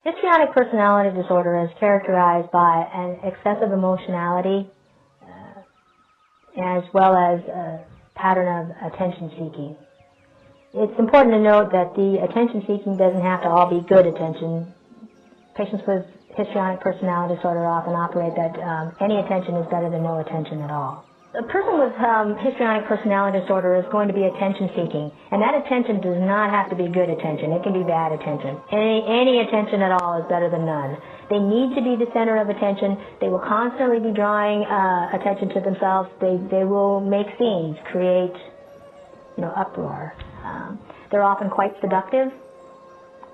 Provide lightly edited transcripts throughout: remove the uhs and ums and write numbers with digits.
Histrionic personality disorder is characterized by an excessive emotionality as well as a pattern of attention-seeking. It's important to note that the attention-seeking doesn't have to all be good attention. Patients with histrionic personality disorder often operate that any attention is better than no attention at all. A person with histrionic personality disorder is going to be attention-seeking, and that attention does not have to be good attention. It can be bad attention. Any attention at all is better than none. They need to be the center of attention. They will constantly be drawing attention to themselves. They will make scenes, create, uproar. They're often quite seductive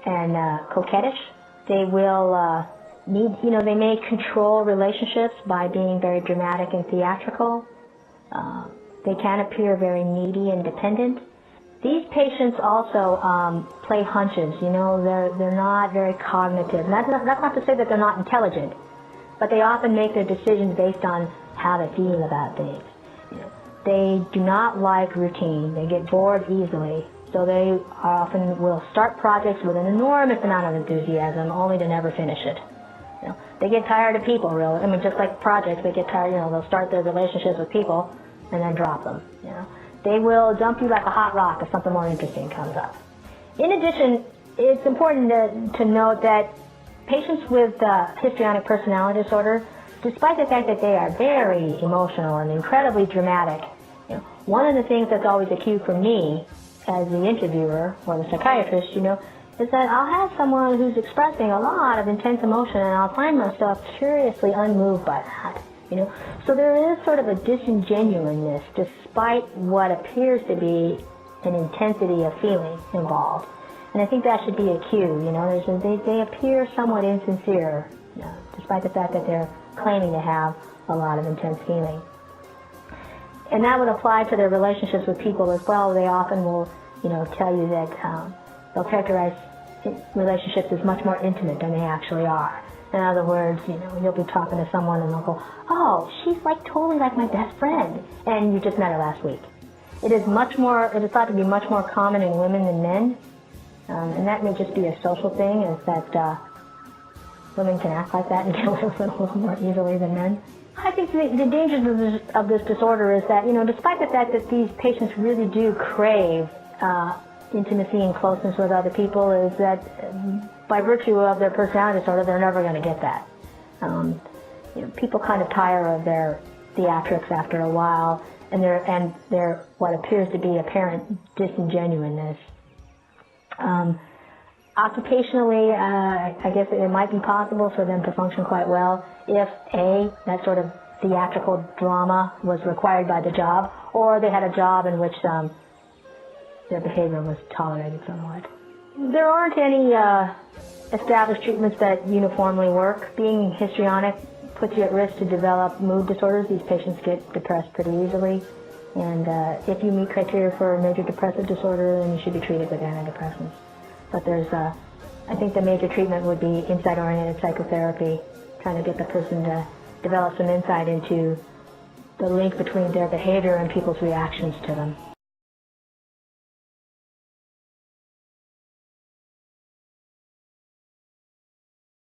and coquettish. They will they may control relationships by being very dramatic and theatrical. They can appear very needy and dependent. These patients also play hunches. They're not very cognitive. And that's not to say that they're not intelligent, but they often make their decisions based on how they feel about things. They do not like routine. They get bored easily. So they often will start projects with an enormous amount of enthusiasm, only to never finish it. They get tired of people, really. Just like projects, they get tired. They'll start their relationships with people and then drop them. They will dump you like a hot rock if something more interesting comes up. In addition, it's important to note that patients with histrionic personality disorder, despite the fact that they are very emotional and incredibly dramatic, one of the things that's always a cue for me as the interviewer or the psychiatrist, is that I'll have someone who's expressing a lot of intense emotion, and I'll find myself curiously unmoved by that. So there is sort of a disingenuousness despite what appears to be an intensity of feeling involved. And I think that should be a cue. They appear somewhat insincere, despite the fact that they're claiming to have a lot of intense feeling. And that would apply to their relationships with people as well. They often will, tell you that they'll characterize relationships as much more intimate than they actually are. In other words, you'll be talking to someone and they'll go, "Oh, she's totally like my best friend," and you just met her last week. It is thought to be much more common in women than men, and that may just be a social thing, is that women can act like that and get away with it a little more easily than men. I think the dangers of this disorder is that, despite the fact that these patients really do crave intimacy and closeness with other people, is that by virtue of their personality disorder, they're never going to get that. People kind of tire of their theatrics after a while, and their what appears to be apparent disingenuousness. Occupationally, I guess it might be possible for them to function quite well if that sort of theatrical drama was required by the job, or they had a job in which their behavior was tolerated somewhat. There aren't any established treatments that uniformly work. Being histrionic puts you at risk to develop mood disorders. These patients get depressed pretty easily, and if you meet criteria for a major depressive disorder, then you should be treated with antidepressants. But I think the major treatment would be insight-oriented psychotherapy, trying to get the person to develop some insight into the link between their behavior and people's reactions to them.